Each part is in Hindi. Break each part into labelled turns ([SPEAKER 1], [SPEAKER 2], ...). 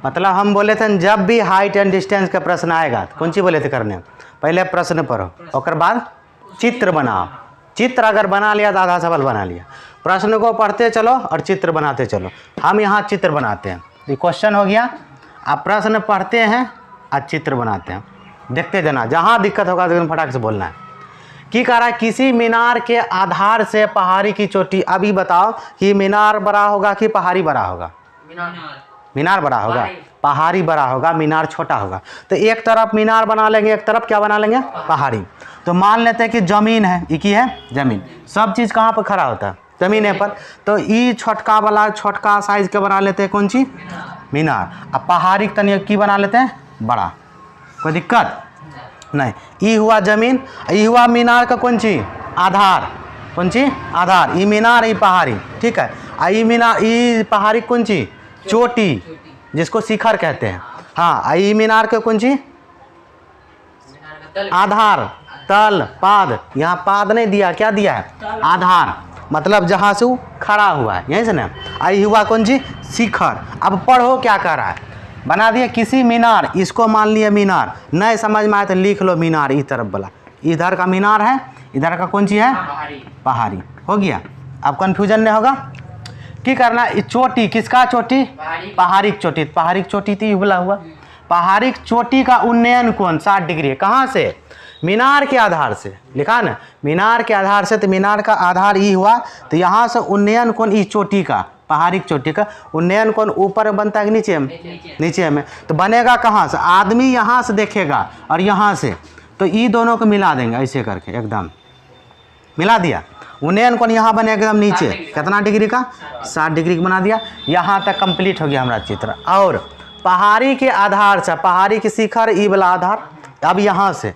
[SPEAKER 1] मतलब हम बोले थे जब भी हाइट एंड डिस्टेंस का प्रश्न आएगा तो कौन सी बोले थे करने, पहले प्रश्न पढ़ो और बाद चित्र बनाओ। चित्र अगर बना लिया तो आधा सवाल बना लिया। प्रश्न को पढ़ते चलो और चित्र बनाते चलो। हम यहाँ चित्र बनाते हैं, ये क्वेश्चन हो गया। आप प्रश्न पढ़ते हैं और चित्र बनाते हैं, देखते जाना। जहाँ दिक्कत होगा तो फटाक से बोलना है। की कह रहा है, किसी मीनार के आधार से पहाड़ी की चोटी। अभी बताओ कि मीनार बड़ा होगा कि पहाड़ी बड़ा होगा? मीनार बड़ा होगा, पहाड़ी बड़ा होगा, मीनार छोटा होगा। तो एक तरफ मीनार बना लेंगे, एक तरफ क्या बना लेंगे? पहाड़ी। तो मान लेते हैं कि जमीन है, एक ही है जमीन। सब चीज़ कहाँ पर खड़ा होता है? जमीन पर। तो ई छोटका वाला छोटका साइज के बना लेते हैं, कौन सी? मीनार। अब पहाड़ी तनिया की बना लेते हैं? बड़ा। कोई दिक्कत नहीं। ई हुआ जमीन, ई हुआ मीनार का कौन सी? आधार। कौन सी? आधार। ई मीनार, ई पहाड़ी, ठीक है। ई मीनार, ई पहाड़ी कौन सी? चोटी, जिसको शिखर कहते हैं। हाँ, ई मीनार के कौन सी? आधार, तल, पाद। यहाँ पाद नहीं दिया, क्या दिया है? आधार। मतलब जहाँ से वो खड़ा हुआ है, यहीं से ना। आई हुआ कौन सी? शिखर। अब पढ़ो क्या कह रहा है। बना दिया किसी मीनार, इसको मान लिया मीनार। नहीं समझ में आए तो लिख लो मीनार, इस तरफ वाला। इधर का मीनार है, इधर का कौन सी है? पहाड़ी। हो गया। अब कन्फ्यूजन नहीं होगा। की करना? चोटी, किसका चोटी? पहाड़ी चोटी। पहाड़ी चोटी तो बोला हुआ। पहाड़ी चोटी का उन्नयन कोण 60 डिग्री। कहाँ से? मीनार के आधार से। लिखा ना, मीनार के आधार से। तो मीनार का आधार ई हुआ, तो यहाँ से उन्नयन कोण ई चोटी का, पहाड़ी चोटी का उन्नयन कोण ऊपर बनता है कि नीचे में? नीचे में। तो बनेगा कहाँ से? आदमी यहाँ से देखेगा और यहाँ से, तो ई दोनों को मिला देंगे ऐसे करके, एकदम मिला दिया। उन्नयन कोण यहाँ बने एकदम नीचे, कितना डिग्री का? 60 डिग्री का बना दिया। यहाँ तक कंप्लीट हो गया हमारा चित्र। और पहाड़ी के आधार से, पहाड़ी के शिखर ई वाला आधार। अब यहाँ से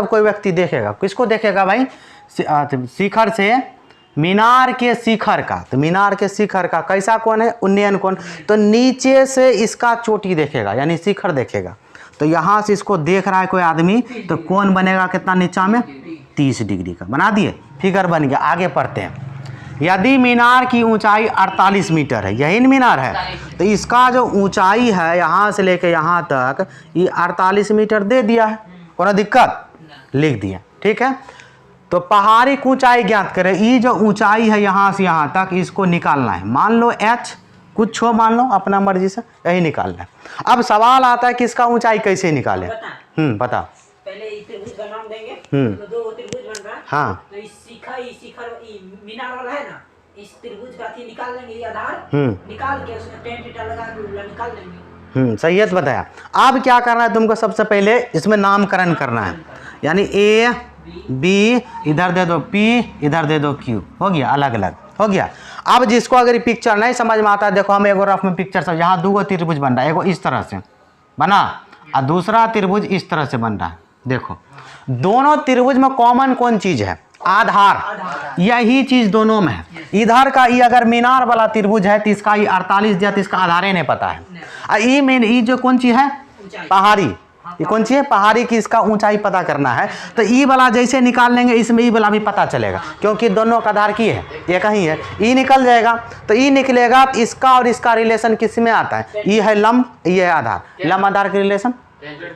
[SPEAKER 1] कोई व्यक्ति देखेगा, किसको देखेगा भाई? शिखर से मीनार के शिखर का। तो मीनार के शिखर का कैसा कोण है? उन्नयन कोण। तो नीचे से इसका चोटी देखेगा, यानी शिखर देखेगा। तो यहाँ से इसको देख रहा है कोई आदमी, तो कोण बनेगा कितना नीचा में? 30 डिग्री का। बना दिए, फिगर बन गया। आगे पढ़ते हैं। यदि मीनार की ऊंचाई 48 मीटर है, यही मीनार है, तो इसका जो ऊंचाई है यहाँ से लेके यहाँ तक, ये 48 मीटर दे दिया है। कोई दिक्कत? लिख दिया, ठीक है। तो पहाड़ी की ऊंचाई ज्ञात करें। ये जो ऊंचाई है यहाँ से यहाँ तक, इसको निकालना है। मान लो h कुछ हो, मान लो अपना मर्जी से, यही निकालना है। अब सवाल आता है कि इसका ऊंचाई कैसे निकालें? बता।
[SPEAKER 2] पहले त्रिभुज का नाम देंगे, तो दो त्रिभुज बन रहा है।
[SPEAKER 1] हाँ,
[SPEAKER 2] तो इस शिखर मीनार वाला है ना, इस त्रिभुज का थी निकाल लेंगे, ये आधार निकाल के उसमें tan थीटा लगा के निकाल लेंगे।
[SPEAKER 1] सही है, तो बताया। अब क्या करना है तुमको? सबसे पहले इसमें नामकरण करना है, यानी ए बी इधर दे दो, पी इधर दे दो, क्यू। हो गया, अलग अलग हो गया। अब जिसको अगर पिक्चर नहीं समझ में आता है, देखो हम एगो रफ में पिक्चर सब, यहाँ दो त्रिभुज बन रहा है। एगो इस तरह से बना और दूसरा त्रिभुज इस तरह से बन रहा है। देखो दोनों त्रिभुज में कॉमन कौन चीज है? आधार। यही चीज दोनों में है। इधर का ये अगर मीनार वाला त्रिभुज है तो इसका ये 48 दिया, तो इसका आधार ही नहीं पता है। और ये जो कौन सी है? पहाड़ी। ये कौन सी है? पहाड़ी की। इसका ऊंचाई पता करना है, तो ई वाला जैसे निकाल लेंगे, इसमें ई वाला भी पता चलेगा, क्योंकि दोनों का आधार की है, ये कहीं है। ई निकल जाएगा, तो ई निकलेगा, तो इसका और इसका रिलेशन किस में आता है? ई है लंब, ये है आधार। लंब आधार के रिलेशन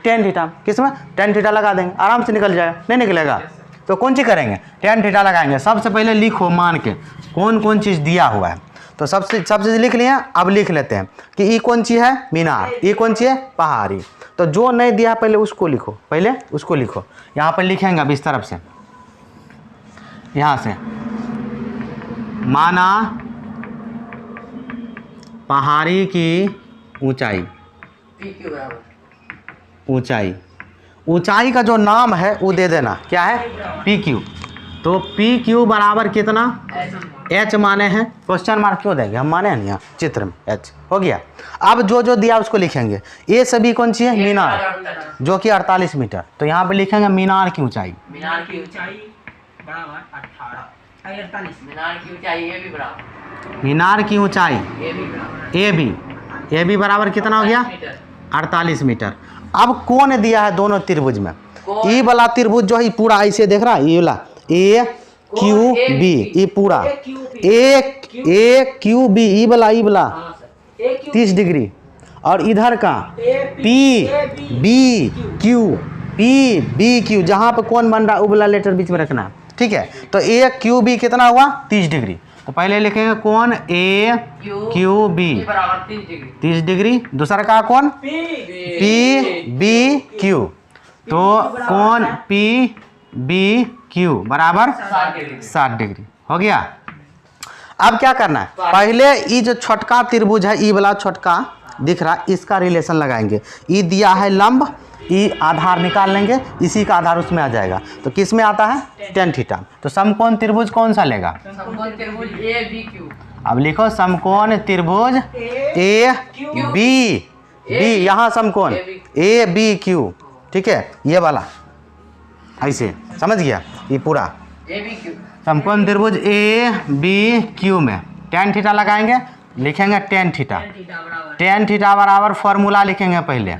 [SPEAKER 1] tan थीटा। किस में? tan थीटा लगा देंगे, आराम से निकल जाएगा। नहीं निकलेगा तो कौन सी करेंगे? tan थीटा लगाएंगे। सबसे पहले लिखो मान के कौन कौन चीज़ दिया हुआ है। तो सब चीज़ लिख लिए। अब लिख लेते हैं कि ई कौन सी है? मीनार। ई कौन सी है? पहाड़ी। तो जो नहीं दिया पहले उसको लिखो, पहले उसको लिखो। यहाँ पर लिखेंगे अब इस तरफ से, यहाँ से माना पहाड़ी की ऊंचाई, ऊंचाई का जो नाम है वो दे देना, क्या है? P Q. तो पी क्यू बराबर कितना? एच माने हैं, क्वेश्चन मार्क क्यों देंगे? हम माने हैं यहाँ चित्र में एच। हो गया। अब जो दिया उसको लिखेंगे। ए सभी कौन सी है? मीनार, जो कि 48 मीटर। तो यहाँ पे लिखेंगे मीनार की ऊंचाई।
[SPEAKER 2] मीनार की ऊंचाई बराबर 48। मीनार की ऊंचाई ए भी बराबर,
[SPEAKER 1] मीनार की ऊंचाई ए बी बराबर कितना हो गया? 48 मीटर। अब कौन दिया है दोनों त्रिभुज में? ई वाला त्रिभुज जो है पूरा ऐसे देख रहा है, ये वाला ए क्यू बी, ये पूरा ए क्यू बी, ई वाला 30 डिग्री। और इधर का P B Q, P B Q, जहाँ पे कौन बन रहा है वो वाला लेटर बीच में रखना है, ठीक है। तो ए क्यू बी कितना हुआ 30 डिग्री। तो पहले लिखेंगे कौन ए क्यू बी 30 डिग्री। दूसरा का कौन पी बी क्यू, तो कौन पी बी क्यू बराबर 60 डिग्री हो गया। अब क्या करना है, पहले ये जो छोटका त्रिभुज है, ई वाला छोटका दिख रहा है, इसका रिलेशन लगाएंगे। ई दिया है लंब, ई आधार निकाल लेंगे, इसी का आधार उसमें आ जाएगा। तो किस में आता है tan थीटा। तो समकोण त्रिभुज कौन सा लेगा, अब लिखो समकोण त्रिभुज ए बी, बी यहाँ समकोण ए बी क्यू, ठीक है, ये वाला ऐसे समझ गया। ये पूरा समकोण त्रिभुज ए बी क्यू में tan थीटा लगाएंगे, लिखेंगे tan थीटा। tan थीटा बराबर फॉर्मूला लिखेंगे पहले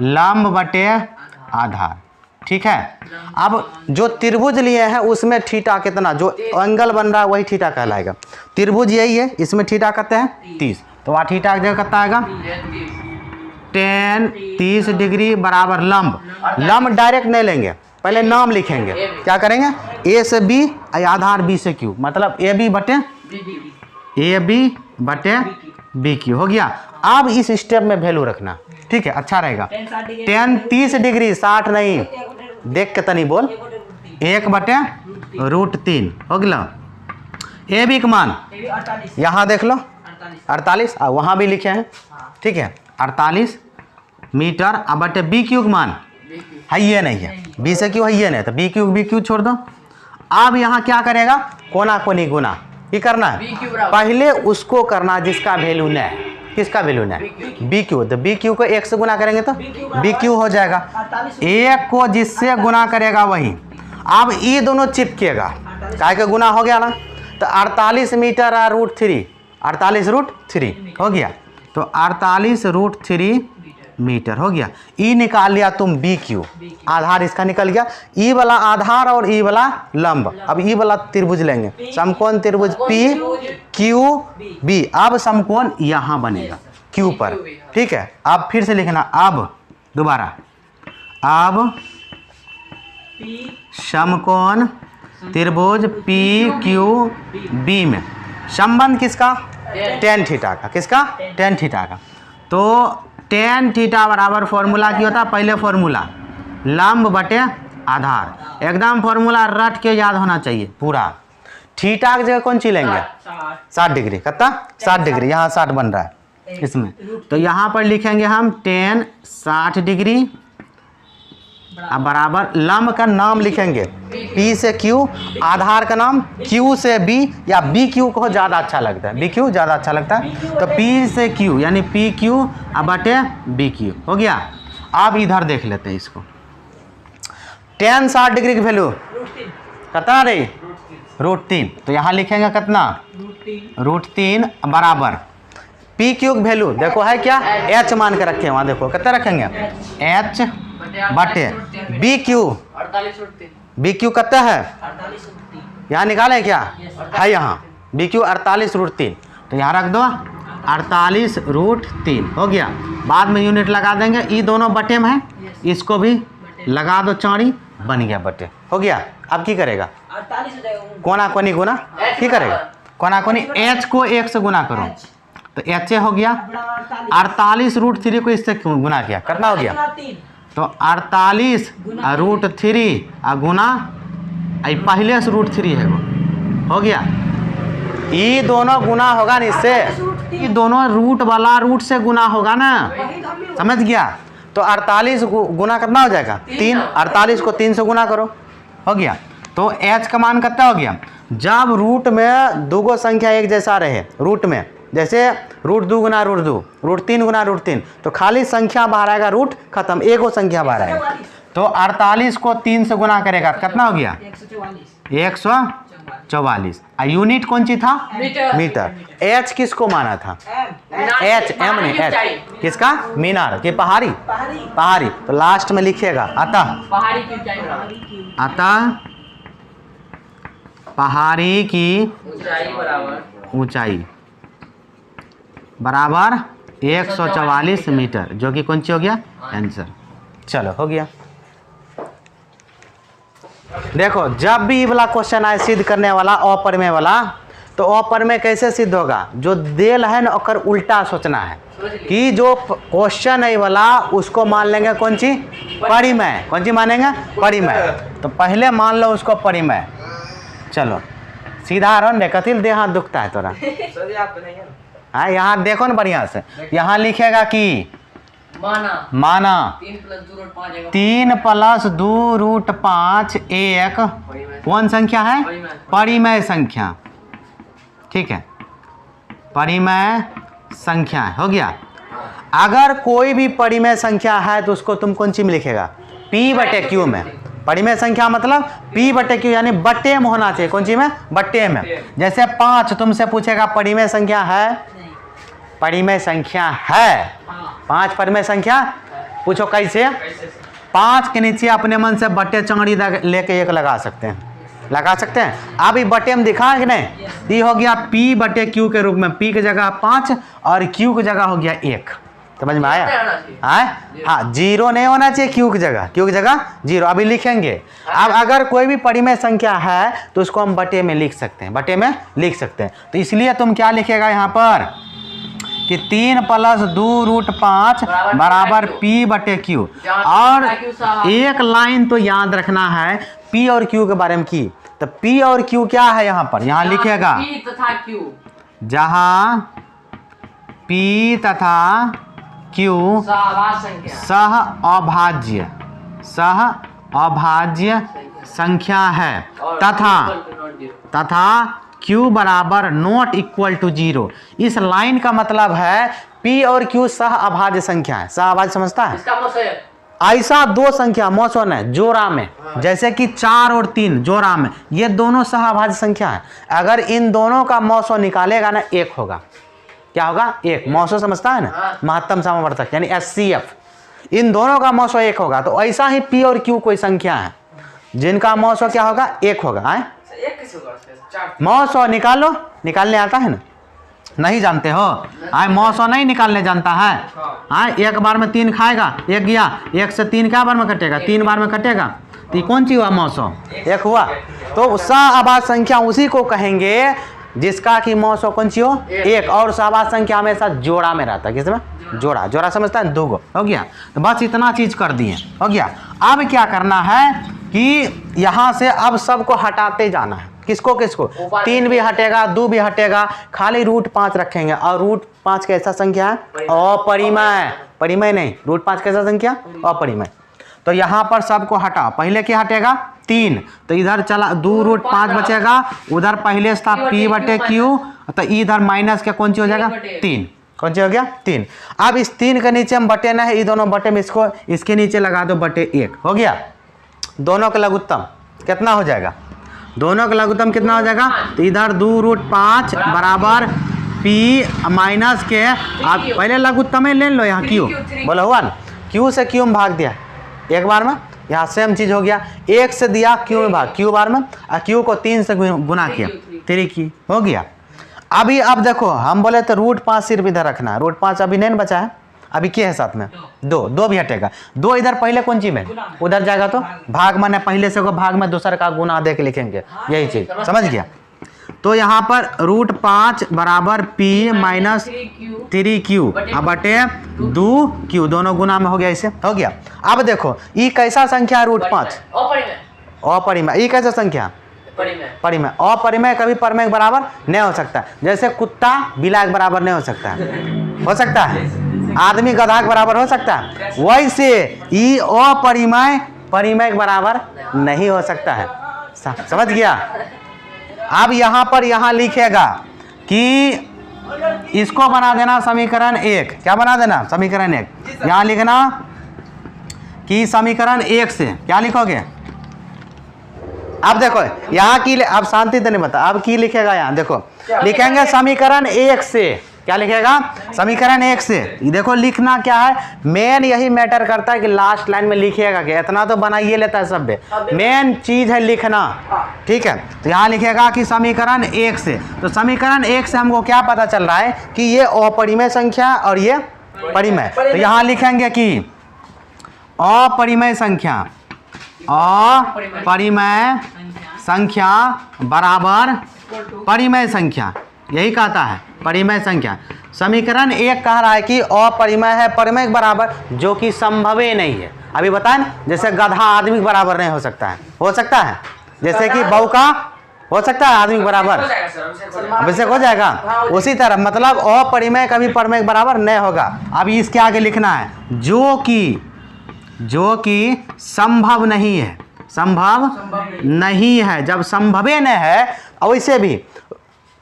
[SPEAKER 1] लंब बटे आधार, ठीक है। अब जो त्रिभुज लिए हैं उसमें थीटा कितना, जो एंगल बन रहा है वही थीटा कहलाएगा। त्रिभुज यही है, इसमें थीटा कहते हैं 30, तो वहाँ थीटा की जगह कितना आएगा tan 30 डिग्री बराबर लंब। लंब डायरेक्ट नहीं लेंगे, पहले नाम लिखेंगे, क्या करेंगे ए से बी आधार बी से क्यू, मतलब ए बी बटे बी क्यू हो गया। अब इस स्टेप में वैल्यू रखना, ठीक है, अच्छा रहेगा। tan 30 डिग्री 60 नहीं, देख के तनी बोल, 1/√3 हो गया। ए बी का मान यहाँ देख लो 48, वहाँ भी लिखे हैं, ठीक है 48 मीटर। अब बटे बी क्यू का मान है ये नहीं है, बी से क्यू है ये नहीं, तो बी क्यू छोड़ दो। अब यहाँ क्या करेगा कोना कोनी गुना ये करना है, पहले उसको करना जिसका वैल्यू नहीं है। किसका वैल्यू नहीं, बी क्यू, तो बी क्यू को 1 से गुना करेंगे तो बी क्यू हो जाएगा, 1 को जिससे गुना करेगा वही। अब ये दोनों चिपकेगा, काय का गुना हो गया ना, तो 48 मीटर और √3, 48√3 हो गया, तो 48√3 मीटर हो गया। ई निकाल लिया तुम बी क्यू, आधार इसका निकल गया, ई वाला आधार और ई वाला लंब। अब ई वाला त्रिभुज लेंगे, समकोण त्रिभुज पी क्यू बी। अब समकोण यहाँ बनेगा क्यू पर, ठीक है। अब फिर से लिखना, अब दोबारा, अब समकोण त्रिभुज पी क्यू बी में संबंध किसका tan थीटा का, किसका tan थीटा का। तो tan थीटा बराबर फॉर्मूला क्या होता है, पहले फॉर्मूला लंब बटे आधार, एकदम फॉर्मूला रट के याद होना चाहिए पूरा। थीटा की जगह कौन सी लेंगे 60 डिग्री, कितना 60 डिग्री, यहाँ 60 बन रहा है इसमें, तो यहाँ पर लिखेंगे हम tan 60 डिग्री अब बराबर लंब का नाम लिखेंगे P से Q, आधार का नाम Q से B, या बी क्यू को ज़्यादा अच्छा लगता है, बी क्यू ज़्यादा अच्छा लगता है, तो P से Q यानी पी क्यू बटे बी क्यू हो गया। अब इधर देख लेते हैं इसको, tan 60 डिग्री की वैल्यू कितना रही √3, तो यहाँ लिखेंगे कितना √3 बराबर पी क्यू की वैल्यू देखो है क्या, H मान के रखे, वहाँ देखो कितना रखेंगे H बटे बी क्यू, बी क्यू कितना है यहाँ निकालें क्या है, यहाँ बी क्यू 48√3, तो यहाँ रख दो 48√3 हो गया। बाद में यूनिट लगा देंगे, ये दोनों बटे में है, इसको भी लगा दो चौड़ी, बन गया बटे हो गया। अब की करेगा कोना कोनी गुना, की करेगा कोना कोनी, H को 1 से गुना करो तो H हो गया, 48√3 को इससे गुना किया कितना हो गया, तो 48√3 गुना पहले से √3 है वो हो गया। ये दोनों गुना होगा ना इससे, ये दोनों रूट वाला रूट से गुना होगा ना, समझ गया। तो 48 गुना कितना हो जाएगा 3, 48 को 3 से गुना करो हो गया। तो H का मान कितना हो गया, जब रूट में दो संख्या एक जैसा रहे, रूट में जैसे √2 गुना √2, √3 गुना √3, तो खाली संख्या बाहर आएगा, रूट खत्म, एक और संख्या बाहर आएगा। तो 48 को 3 से गुना करेगा कितना हो गया 144। यूनिट कौन सी था मीटर। H किसको माना था, H M ने H किसका मीनार की पहाड़ी, पहाड़ी, तो लास्ट में लिखिएगा अतः पहाड़ी की ऊंचाई बराबर 144 मीटर, जो कि कौन सी हो गया आंसर। चलो हो गया। देखो जब भी ये वाला क्वेश्चन आए सिद्ध करने वाला अपरिमेय वाला, तो अपरिमेय कैसे सिद्ध होगा, जो देल है ना ओकर उल्टा सोचना है कि जो क्वेश्चन है वाला उसको मान लेंगे कौन सी परिमेय, कौन सी मानेंगे परिमेय। तो पहले मान लो उसको परिमेय। चलो सीधा रहो ने, कथिल देह हाथ दुखता है तोरा। हाँ यहाँ देखो ना बढ़िया से, यहाँ लिखेगा कि माना 3 + 2√5 एक कौन संख्या है, परिमेय संख्या। ठीक है, परिमेय संख्या हो गया। अगर कोई भी परिमेय संख्या है तो उसको तुम कौन सी में लिखेगा, P/Q में। परिमेय संख्या मतलब P/Q यानी बट्टे में होना चाहिए, कौन सी में, बट्टे में। जैसे 5 तुमसे पूछेगा परिमेय संख्या है, परिमेय संख्या है 5 परिमेय संख्या, पूछो कैसे। 5 के नीचे अपने मन से बट्टे चंगड़ी लेके 1 लगा सकते हैं, लगा सकते हैं। अब ये बटे में दिखा कि नहीं, ये हो गया P/Q के रूप में, P की जगह 5 और Q की जगह हो गया 1। समझ में आया? हाँ 0 नहीं होना चाहिए Q की जगह, Q की जगह 0। अभी लिखेंगे। अब अगर कोई भी परिमेय संख्या है तो उसको हम बटे में लिख सकते हैं, बटे में लिख सकते हैं। तो इसलिए तुम क्या लिखेगा यहाँ पर कि 3 + 2√5 बराबर P/Q। और एक लाइन तो याद रखना है P और Q के बारे में की, तो P और Q क्या है यहाँ पर, यहाँ लिखेगा जहाँ P तथा Q सह अभाज्य संख्या है तथा Q बराबर ≠0। इस लाइन का मतलब है P और Q सह अभाज्य संख्या है। सह अभाज्य समझता है, ऐसा दो संख्या मौसम है जोड़ा में, जैसे कि 4 और 3 जोड़ा में, ये दोनों सहअभाज्य संख्या है। अगर इन दोनों का मौसम निकालेगा ना 1 होगा। क्या होगा? 1। मौसम समझता है ना, महत्तम समवर्तक यानी HCF। इन दोनों का मौसम 1 होगा। तो ऐसा ही P और Q कोई संख्या है जिनका मौसम क्या होगा? 1 होगा। मौसम निकालो, निकालने आता है ना, नहीं जानते हो? आए मौसम नहीं निकालने जानता है। आए एक बार में 3 खाएगा, 1 गया, 1 से 3 क्या बार में कटेगा? 3 बार में कटेगा। तो कौन सी हुआ? मौसम 1 हुआ। तो सहअभाज्य संख्या उसी को कहेंगे जिसका कि मौसम कौन सी हो? 1। और सहअभाज्य संख्या हमेशा जोड़ा में रहता है। किसमें? जोड़ा। जोड़ा समझता है? 2 गो हो गया। तो बस इतना चीज कर दिए, हो गया। अब क्या करना है कि यहाँ से अब सबको हटाते जाना है। किसको किसको? 3 भी हटेगा, 2 भी हटेगा, खाली √5 रखेंगे। और √5 कैसा संख्या है? अपरिमेय। परिमेय नहीं, √5 कैसा संख्या? अपरिमेय। तो यहाँ पर सबको हटाओ। पहले क्या हटेगा? 3। तो इधर चला 2√5 बचेगा, उधर पहले था P/Q, तो इधर माइनस के कौन सी हो जाएगा? 3। कौन सी हो गया? 3। अब इस 3 के नीचे हम बटे ना है, ये दोनों बटे में इसको इसके नीचे लगा दो (1) हो गया। दोनों का लघुत्तम कितना हो जाएगा? दोनों का लघुत्तम कितना हो जाएगा? तो इधर 2√5 बराबर P माइनस के, आप पहले लघुत्तम ले लो। यहाँ Q बोला हुआ ना, Q से Q में भाग दिया एक बार में, यहाँ सेम चीज हो गया। 1 से दिया Q में भाग, Q बार में, और Q को 3 से गुना किया, 3 हो गया। अभी अब देखो हम बोले तो √5 सिर्फ इधर रखना है। √5 अभी नहीं बचा है, अभी क्या है साथ में? 2 भी हटेगा। 2 इधर पहले कौन सी में? उधर जाएगा तो भाग, माने पहले से को भाग में दूसर का गुना दे के लिखेंगे, यही चीज समझ गया। तो यहाँ पर √5 बराबर P माइनस 3Q बटे 2Q, दोनों गुना में हो गया। इसे हो गया। अब देखो ये कैसा संख्या है? √5 अपरिमेय। ये कैसा संख्या? परिमेय। अपरिमेय कभी परिमेय के बराबर नहीं हो सकता। जैसे कुत्ता बिला के बराबर नहीं हो सकता है, हो सकता है? आदमी गधा के बराबर हो सकता है? वैसे ये अपरिमेय परिमेय के बराबर नहीं हो सकता है। समझ गया? अब यहाँ पर यहाँ लिखेगा कि इसको बना देना समीकरण 1। क्या बना देना? समीकरण 1। यहाँ लिखना कि समीकरण 1 से क्या लिखोगे? अब देखो यहाँ की, अब शांति देने बता, अब की लिखेगा यहाँ देखो, लिखेंगे समीकरण 1 से। क्या लिखेगा? समीकरण 1 से। ये देखो लिखना क्या है, मेन यही मैटर करता है कि लास्ट लाइन में लिखिएगा कि इतना तो बनाइए लेता है सब, मेन चीज है लिखना, ठीक है। तो यहाँ लिखेगा कि समीकरण 1 से। तो समीकरण 1 से हमको क्या पता चल रहा है कि ये अपरिमेय संख्या और ये परिमेय। तो यहाँ लिखेंगे कि अपरिमेय संख्या, अपरिमेय संख्या बराबर परिमेय संख्या, यही कहता है परिमेय संख्या। समीकरण 1 कह रहा है कि अपरिमेय है परिमेय के बराबर, जो कि संभव ही नहीं है। अभी बताएं, जैसे गधा आदमी के बराबर नहीं हो सकता है, हो सकता है? जैसे कि बौका हो सकता है आदमी के बराबर, अभिषेक हो जाएगा। उसी तरह मतलब अपरिमेय कभी परिमेय के बराबर नहीं होगा। अब इसके आगे लिखना है जो कि संभव नहीं है, संभव नहीं है। जब संभवे नहीं है वैसे भी,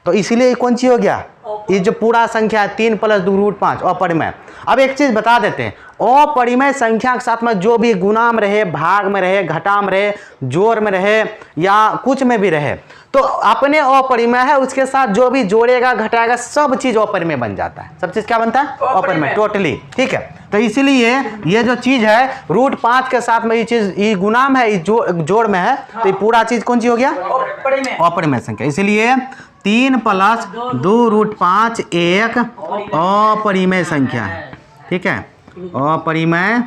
[SPEAKER 1] तो इसीलिए कौन चीज हो गया, ये जो पूरा संख्या है 3 + 2√5 अपरिमेय। अब एक चीज बता देते हैं, अपरिमेय संख्या के साथ में जो भी गुणा में रहे, भाग में रहे, घटा में रहे, जोड़ में रहे या कुछ में भी रहे, तो अपने अपरिमेय है, उसके साथ जो भी जोड़ेगा घटाएगा सब चीज अपरिमेय बन जाता है। सब चीज क्या बनता है? अपरिमेय, टोटली, ठीक है। तो इसीलिए ये जो चीज है √5 के साथ में ये चीज, ये गुणा में है, ये जोड़ में है, तो ये पूरा चीज कौन सी हो गया? अपरिमेय संख्या। इसलिए 3 + 2√5 एक अपरिमेय संख्या है, ठीक है, अपरिमेय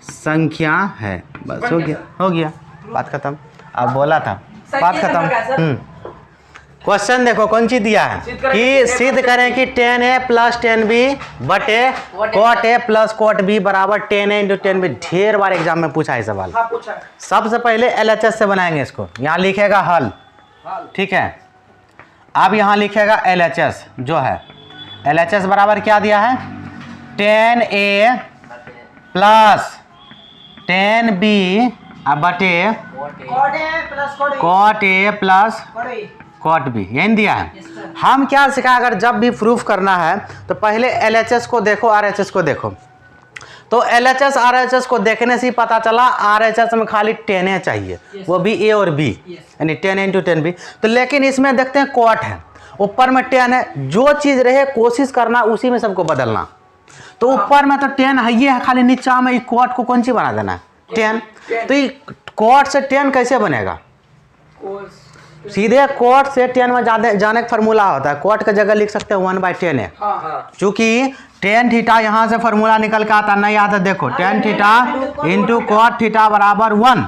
[SPEAKER 1] संख्या है। बस हो गया बात खत्म। अब बोला था बात खत्म। क्वेश्चन देखो कौन सी दिया है कि सिद्ध करें कि tan A + tan B बटे cot A + cot B बराबर tan A × tan B। ढेर बार एग्जाम में पूछा है सवाल। सबसे पहले LHS से बनाएंगे इसको। यहाँ लिखेगा हल, ठीक है। अब यहाँ लिखेगा LHS जो है, LHS बराबर क्या दिया है? tan A + tan B बटे cot A + cot B, यही दिया है। हम क्या सीखा, अगर जब भी प्रूफ करना है तो पहले LHS को देखो, RHS को देखो। तो LHS RHS को देखने से ही पता चला RHS में खाली tan A चाहिए, वो भी A और B, यानी tan A × tan B। तो लेकिन इसमें देखते हैं cot है, ऊपर में tan है, जो चीज़ रहे कोशिश करना उसी में सबको बदलना। तो ऊपर में तो tan है, ये है, खाली नीचा में cot को कौन सी बना देना है? tan। तो ये cot से tan कैसे बनेगा? सीधे cot से tan में जाने का फार्मूला होता है। cot का जगह लिख सकते हैं 1/tan है, चूंकि tan थीटा यहाँ से फार्मूला निकल के आता नहीं आता। देखो tan थीटा × cot थीटा बराबर 1।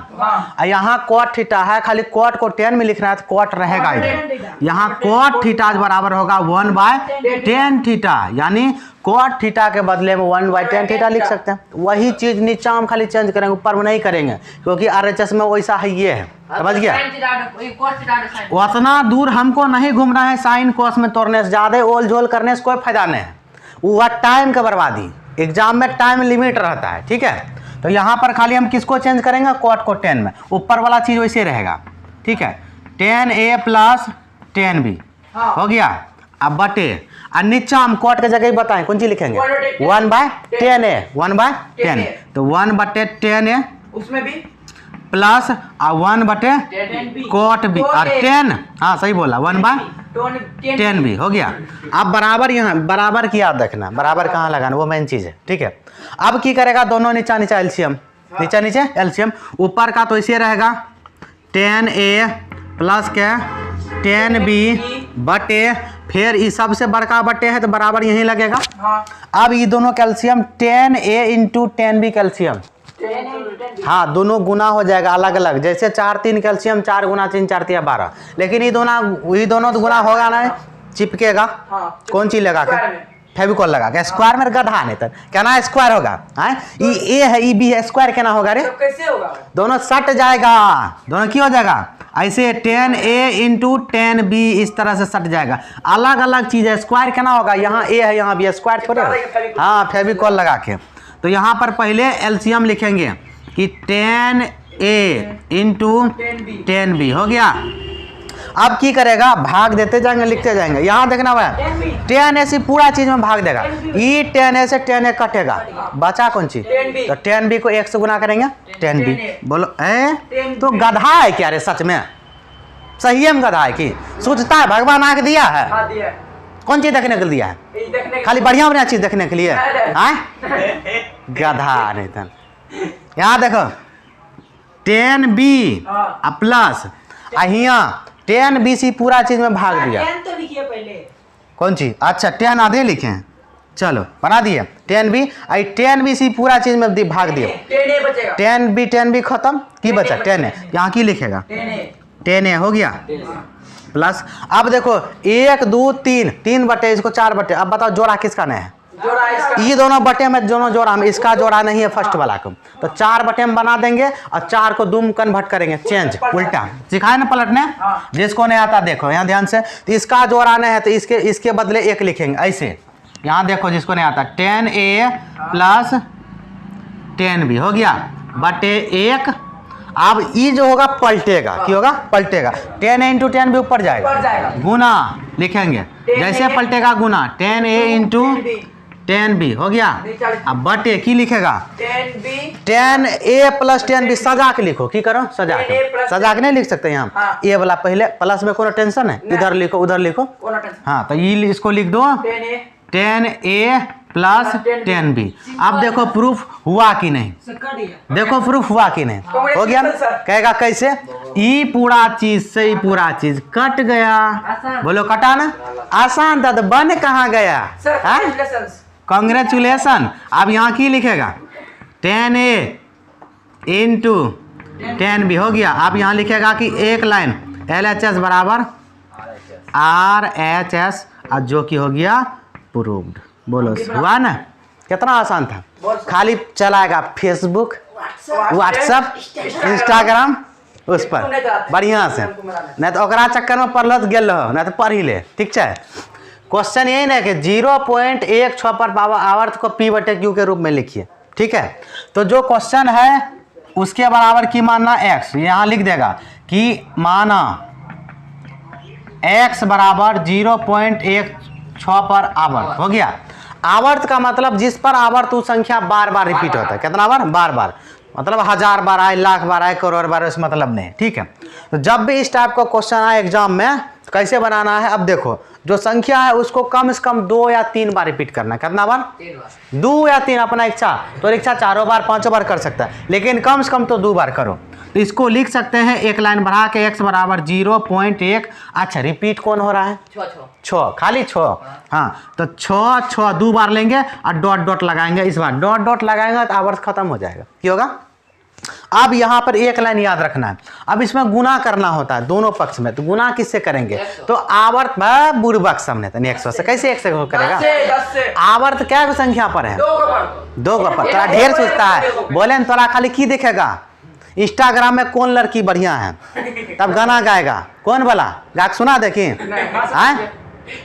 [SPEAKER 1] यहाँ cot थीटा है, खाली cot को tan में लिखना है तो cot रहेगा इधर। यहाँ cot थीटा बराबर होगा 1/tan थीटा, यानी cot थीटा के बदले में 1/tan थीटा लिख सकते हैं। वही चीज नीचे हम खाली चेंज करेंगे, ऊपर में नहीं करेंगे, क्योंकि RHS में वैसा है, ये है, समझ गया? उतना दूर हमको नहीं घूमना है, साइन कोस में तोड़ने से, ज्यादा ओल झोल करने से कोई फायदा नहीं है, वो टाइम का बर्बादी। एग्जाम में टाइम लिमिट रहता है, ठीक है। तो यहाँ पर खाली हम किसको चेंज करेंगे? cot को tan में, ऊपर वाला चीज वैसे रहेगा, ठीक है। tan A + tan B हो गया। अब बटे, और नीचे हम cot के जगह ही बताएं कौन सी लिखेंगे? 1/tan A, 1/tan A। तो 1/tan A
[SPEAKER 2] उसमें भी
[SPEAKER 1] प्लस 1/cot B और tan, हाँ सही बोला, 1/tan B हो गया। अब बराबर, यहाँ बराबर की याद रखना, बराबर कहाँ लगाना वो मेन चीज है, ठीक है। अब की करेगा? दोनों नीचा नीचा एलसीएम, नीचा नीचे एलसीएम। ऊपर का तो इसे रहेगा tan A + क्या tan B बटे, फिर ये सबसे बड़का बटे है तो बराबर यहीं लगेगा। अब ये दोनों calcium tan A × tan B calcium, हाँ दोनों गुना हो जाएगा अलग अलग। जैसे 4 3 कैल्शियम, 4 × 3 4 × 12, लेकिन ये दोनों तो गुना होगा ना, चिपकेगा। कौन चीज लगा के? फेविकॉल लगा के। स्क्वायर में गधा नहीं, तो क्या ना स्क्वायर होगा? ये ए है, ई बी है, स्क्वायर क्या ना होगा रे?
[SPEAKER 2] कैसे होगा?
[SPEAKER 1] दोनों सट जाएगा, दोनों क्यों हो जाएगा? ऐसे tan A × tan B इस तरह से सट जाएगा। अलग अलग चीज है, स्क्वायर क्या ना होगा? यहाँ ए है, यहाँ भी स्क्वायर थोड़े, हाँ फेविकॉल लगा के। तो यहाँ पर पहले एलसीएम लिखेंगे कि tan A × tan B हो गया। अब की करेगा? भाग देते जाएंगे, लिखते जाएंगे। यहाँ देखना हुआ tan A से पूरा चीज में भाग देगा, ई tan A से tan A कटेगा, बचा कौन सी? तो tan B को 1 से गुना करेंगे, tan B। बोलो तो गधा है क्या रे? सच में सही में गधा है कि सोचता है भगवान आके दिया है? कौन चीज देखने के लिए दिया है?
[SPEAKER 2] ये देखने
[SPEAKER 1] खाली बढ़िया बढ़िया चीज देखने के लिए आए गधा नहीं था। यहाँ देखो 10b
[SPEAKER 2] हाँ।
[SPEAKER 1] प्लस यहाँ 10bc पूरा चीज में भाग दिया।
[SPEAKER 2] 10 तो लिखिए पहले।
[SPEAKER 1] कौन चीज? अच्छा 10 आधे लिखे हैं, चलो बना दिए 10b 10bc पूरा चीज में भाग दिए।
[SPEAKER 2] 10A बचेगा।
[SPEAKER 1] 10b खत्म की बचा 10a, यहाँ की लिखेगा 10a हो गया प्लस। अब देखो 1 2 3 3 बटे, इसको 4 बटे। अब बताओ जोड़ा किसका नहीं है?
[SPEAKER 2] जोड़ा इसका।
[SPEAKER 1] ये दोनों बटे में दोनों जोड़ा में, इसका जोड़ा नहीं है फर्स्ट वाला को, तो 4 बटे में बना देंगे और 4 को 2 में कन्वर्ट करेंगे, चेंज उल्टा। सिखाए ना पलटने?
[SPEAKER 2] हाँ।
[SPEAKER 1] जिसको नहीं आता देखो यहाँ ध्यान से, तो इसका जोड़ा नहीं है तो इसके बदले 1 लिखेंगे ऐसे। यहाँ देखो जिसको नहीं आता 10a प्लस 10b हो गया बटे 1। अब ये जो होगा पलटेगा, क्या होगा? पलटेगा। 10a इंटू 10b ऊपर जाएगा, गुना लिखेंगे जैसे पलटेगा गुना 10a इंटू 10b हो गया। अब बटे की लिखेगा 10a प्लस 10b सजा के लिखो, की करो? सजा के। सजा के नहीं लिख सकते यहाँ?
[SPEAKER 2] हाँ।
[SPEAKER 1] ए वाला पहले प्लस में कोनो टेंशन है? इधर लिखो उधर लिखो। हाँ तो ये इसको लिख दो 10a प्लस 10b। अब देखो प्रूफ हुआ कि नहीं, देखो प्रूफ हुआ कि नहीं? हो गया। कहेगा कैसे? ई पूरा चीज से ई पूरा चीज कट गया। बोलो कटा ना? आसान था, तो बन कहाँ गया? कांग्रेचुलेसन। अब यहाँ की लिखेगा 10a इंटू 10b हो गया। अब यहाँ लिखेगा कि एक लाइन LHS बराबर RHS, और जो कि हो गया प्रूव्ड। बोलो हुआ ना? कितना आसान था। खाली चलाएगा फेसबुक, व्हाट्सएप, इंस्टाग्राम उस पर बढ़िया से, नहीं तो ओकरा चक्कर में पढ़ल तो गेल रहो, नहीं तो पढ़ ही ले। ठीक है। क्वेश्चन यही ना कि 0.16 पर आवर्त को P बटे Q के रूप में लिखिए। ठीक है। तो जो क्वेश्चन है उसके बराबर की मानना x, यहाँ लिख देगा कि माना x बराबर 0.16 पर आवर्त हो गया। आवर्त का मतलब जिस पर आवर्त उस संख्या बार बार रिपीट होता है। कितना बार? बार बार, मतलब 1000 बार आए, लाख बार आए, करोड़ बार, उस मतलब नहीं। ठीक है। तो जब भी इस टाइप का क्वेश्चन आए एग्जाम में तो कैसे बनाना है? अब देखो जो संख्या है उसको कम से कम 2 या 3 बार रिपीट करना है। कितना बार? 2 या 3, अपना इच्छा। तो इच्छा 4 बार 5 बार कर सकता है, लेकिन कम से कम तो 2 बार करो। तो इसको लिख सकते हैं एक लाइन बढ़ा के x बराबर 0.1। अच्छा रिपीट कौन हो रहा है? 6, खाली 6। हाँ तो 6 2 बार लेंगे और डॉट डॉट लगाएंगे। इस बार डॉट डॉट लगाएंगे तो आवर्त खत्म हो जाएगा। क्या होगा? अब यहाँ पर एक लाइन याद रखना है। अब इसमें गुना करना होता है दोनों पक्ष में, तो गुना किससे करेंगे? तो आवर्त बुर्बक सामने तो नेक्स्ट से कैसे 1 से करेगा? आवर्त क्या संख्या पर है? 2 पर। थोड़ा ढेर सोचता है। बोले न थोड़ा खाली की दिखेगा इंस्टाग्राम में कौन लड़की बढ़िया है, तब गाना गाएगा। कौन वाला गा सुना दे कि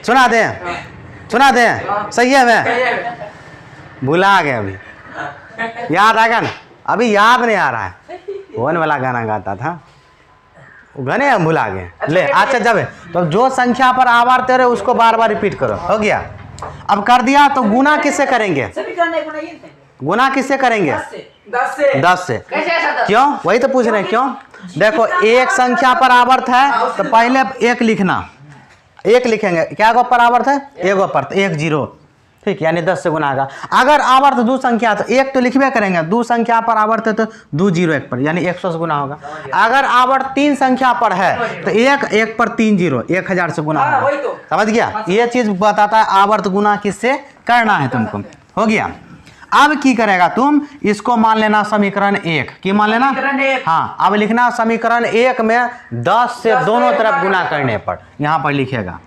[SPEAKER 1] सुना दे सही है। मैं भुला गया, अभी याद आएगा ना? अभी याद नहीं आ रहा है कौन वाला गाना गाता था, वो गाने हम भुला गए। ले अच्छा जब तो जो संख्या पर आवर्त है उसको बार बार रिपीट करो। हो गया। अब कर दिया तो गुना किससे करेंगे? गुना किससे करेंगे? 10 से। क्यों? वही तो पूछ रहे हैं क्यों। देखो एक संख्या पर आवर्त है तो पहले 1 लिखना, 1 लिखेंगे। क्या गो पर आवर्त है? 1 पर, 1 0। ठीक, यानी 10 से गुना होगा। अगर आवर्त 2 संख्या तो 1 तो लिखबे करेंगे, 2 संख्या पर आवर्त है तो 2 0 1 पर, यानी 100 से गुना होगा। अगर आवर्त 3 संख्या पर है तो 1 पर 3 0, 1000 से गुना होगा। समझ गया? ये चीज बताता है आवर्त गुना किससे करना है तुमको। हो गया। अब की करेगा तुम? इसको मान लेना समीकरण 1 की मान लेना। हाँ अब लिखना समीकरण 1 में 10 से दोनों तरफ गुना करने पर, यहाँ पर लिखेगा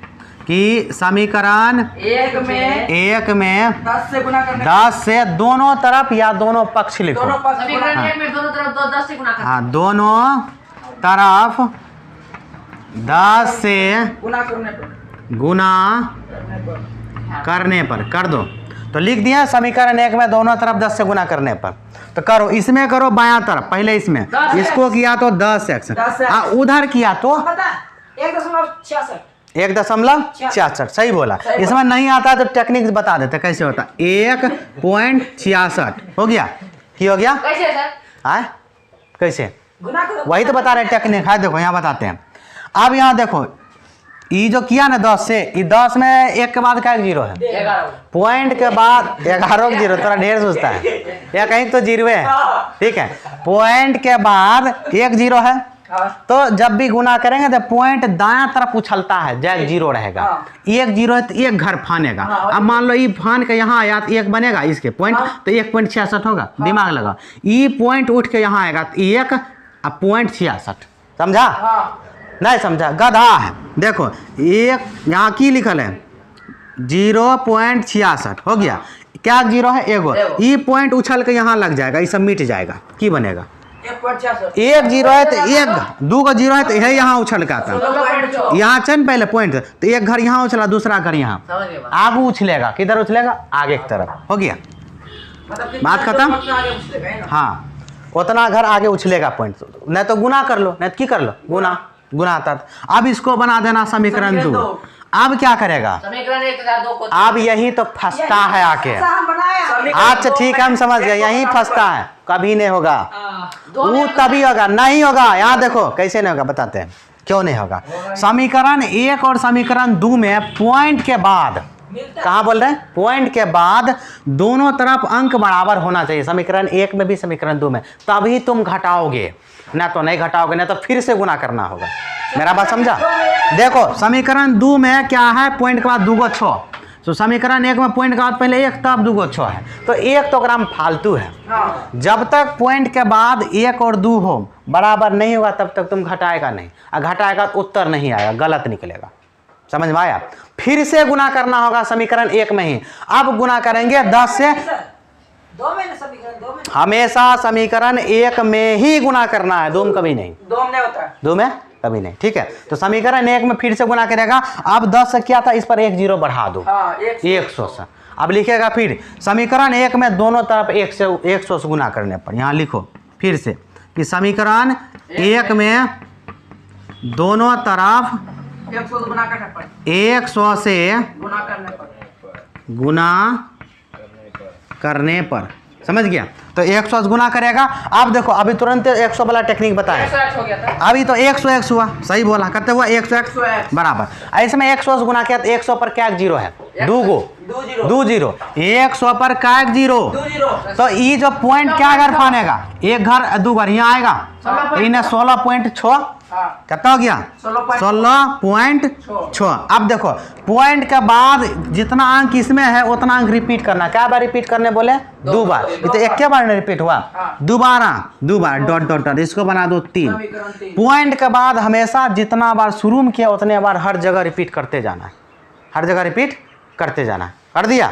[SPEAKER 1] कि समीकरण 1 में 10 से दोनों तरफ या दोनों पक्ष लिखो।
[SPEAKER 2] समीकरण 1 में दोनों तरफ 10 से गुना करना।
[SPEAKER 1] हाँ दोनों तरफ 10 से गुना करने पर कर दो। तो लिख दिया समीकरण 1 में दोनों तरफ 10 से गुना करने पर। तो करो, इसमें करो बायां तरफ, पहले इसमें इसको किया तो 10x, उधर किया तो 1.66। सही बोला। इसमें नहीं आता तो टेक्निक बता देते कैसे होता। 1.66 हो गया। की हो गया? कैसे? वही तो बता रहे टेक्निक है। देखो यहाँ बताते हैं। अब यहाँ देखो ये जो किया ना 10 से, ये 10 में एक के बाद क्या जीरो है? पॉइंट के बाद 11 जीरो, थोड़ा ढेर सोचता है या कहीं तो जीरो है, ठीक है। पॉइंट के बाद एक जीरो है, तो जब भी गुना करेंगे तो पॉइंट दायां तरफ उछलता है, जब जीरो रहेगा। एक जीरो है तो एक घर फानेगा। अब मान लो ये फान के यहाँ आया तो एक बनेगा इसके पॉइंट, तो 1.66 होगा। दिमाग लगा, ये पॉइंट उठ के यहाँ आएगा तो 1.66, समझा? नहीं समझा? गधा है। देखो एक यहाँ की लिखल है 0.66 हो गया, क्या जीरो है? एगो। ये पॉइंट उछल के यहाँ लग जाएगा, ये सब मिट जाएगा, की बनेगा? एक जीरो है तो एक, दो का जीरो है तो यही यहाँ उछल के आता है। यहाँ चल पहले पॉइंट, तो एक घर यहाँ उछला, दूसरा घर यहाँ, आगे उछलेगा। किधर उछलेगा? आगे की तरफ। हो गया, बात खत्म। हाँ, उतना घर आगे उछलेगा पॉइंट। नहीं तो गुना कर लो, नहीं तो की कर लो, गुना गुना आता। अब इसको बना देना समीकरण 2। अब क्या करेगा?
[SPEAKER 3] समीकरण 1 को
[SPEAKER 1] अब यही तो फंसता है आके। अच्छा ठीक है, हम समझ गए, यही फंसता है, कभी नहीं होगा। वो तभी होगा, नहीं होगा। यहाँ देखो कैसे नहीं होगा, बताते हैं क्यों नहीं होगा। समीकरण 1 और समीकरण 2 में पॉइंट के बाद, कहाँ बोल रहे हैं? पॉइंट के बाद दोनों तरफ अंक बराबर होना चाहिए। समीकरण 1 में भी, समीकरण 2 में, तभी तुम घटाओगे, ना तो नहीं घटाओगे, ना तो फिर से गुना करना होगा। मेरा बात समझा? देखो समीकरण 2 में क्या है? पॉइंट के बाद 2 को 6। तो समीकरण 1 में पॉइंट के बाद पहले 1 तब 2 को 6 है, तो 1 तो ग्राम फालतू है। जब तक पॉइंट के बाद 1 और 2 हो बराबर नहीं होगा तब तक तुम घटाएगा नहीं, और घटाएगा तो उत्तर नहीं आएगा, गलत निकलेगा। समझ में आया? फिर से गुना करना होगा समीकरण 1 में ही। अब गुना करेंगे 10 से, हमेशा समीकरण 1 में ही गुना करना है, 2 में कभी नहीं। 2 में कभी नहीं, ठीक है। तो समीकरण 1 में फिर से गुना करेगा। अब 10 से क्या था, इस पर 1 जीरो बढ़ा दो, 100 से। अब लिखेगा फिर समीकरण 1 में दोनों तरफ 100 से गुना करने पर, यहाँ लिखो फिर से कि समीकरण 1 में दोनों तरफ 100 से गुना करने पर, समझ गया? तो 100 गुना करेगा। अब देखो अभी तुरंत 100 वाला टेक्निक बताया, अभी तो 100x हुआ, सही बोला, करते हुआ 100x बराबर। ऐसे में 100 गुना किया तो 100 पर क्या जीरो है? 2 जीरो। 100 पर क्या जीरो? तो ये जो पॉइंट क्या घर फानेगा? एक घर 2 घर यहाँ आएगा, तो इन्हें 16.6 कितना हो गया? 16.6। अब देखो पॉइंट के बाद जितना अंक इसमें है उतना अंक रिपीट करना। क्या बार रिपीट करने बोले? 2 बार। ये तो एक बार नहीं रिपीट हुआ, 2 बार डॉट डॉट डॉट, इसको बना दो 3। पॉइंट के बाद हमेशा जितना बार शुरू में किया उतने बार हर जगह रिपीट करते जाना है, हर जगह रिपीट करते जाना है। कर दिया?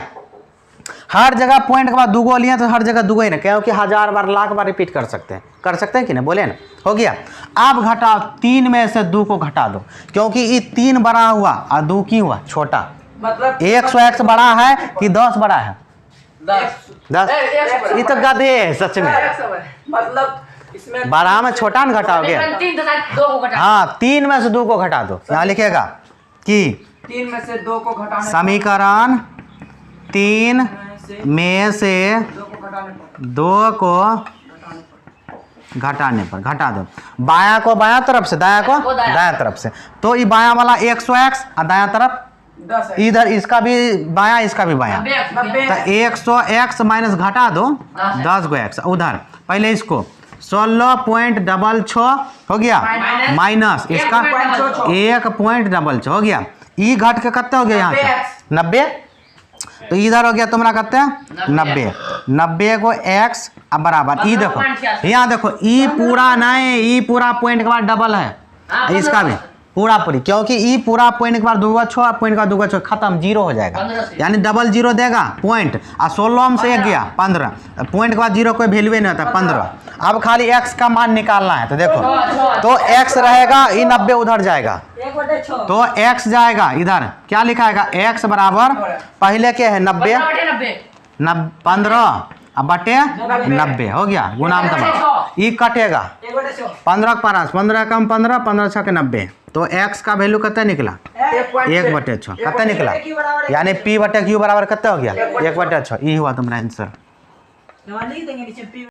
[SPEAKER 1] हर जगह पॉइंट के बाद 2 लिया तो हर जगह 2 ही ना, क्योंकि 1000 बार लाख बार रिपीट कर सकते हैं कि नहीं? बोले ना? हो गया। अब घटाओ, 3 में से 2 को घटा दो, क्योंकि ये 3 बड़ा हुआ और 2 की हुआ छोटा। मतलब 100x बड़ा है कि 10 बड़ा है? 10। ये तो गधे है सच में।
[SPEAKER 2] मतलब इसमें
[SPEAKER 1] बड़ा में छोटा न घटाओगे? हाँ, 3 में से 2 को घटा दो। यहाँ लिखेगा कि
[SPEAKER 2] 3 में से 2 को घटाने,
[SPEAKER 1] समीकरण 3 में से 2 को घटाने पर, घटा दो। बायां को बायां तरफ से, दायां को दायां तरफ से। तो ये बायां वाला 100x और दायां तरफ
[SPEAKER 2] 10 है।
[SPEAKER 1] इधर इसका भी बायां, इसका भी बायां, तो 100x माइनस घटा दो 10 को x उधर। पहले इसको 16.66 हो गया, माइनस इसका 1.66 हो गया। ई घट के कितना हो गया? यहाँ से 90, तो इधर हो गया तुम्हारा कहते हैं 90 को x अब बराबर ई देखो, यहाँ देखो ई पूरा नहीं, ई पूरा पॉइंट के बाद डबल है, इसका भी पूरा पूरी, क्योंकि ई पूरा पॉइंट के बाद 2 6 पॉइंट का 2 6 खत्म, जीरो हो जाएगा, यानी डबल जीरो देगा पॉइंट। और 16 से 1 गया 15, पॉइंट के बाद जीरो कोई वैल्यू नहीं होता 15। अब खाली x का मान निकालना है, तो देखो तो x रहेगा, ई 90 उधर जाएगा, तो x जाएगा इधर, क्या लिखाएगा? x बराबर पहले के है 90 15 अब बटे 90 हो गया, गुना में दबा, ई कटेगा 15 के पास 15 कम 15 15 6 के 90, तो x का वैल्यू कितना निकला? 1/6 कितना निकला? यानी p/q बराबर कितना हो गया? 1/6। ये हुआ तुम्हारा आंसर।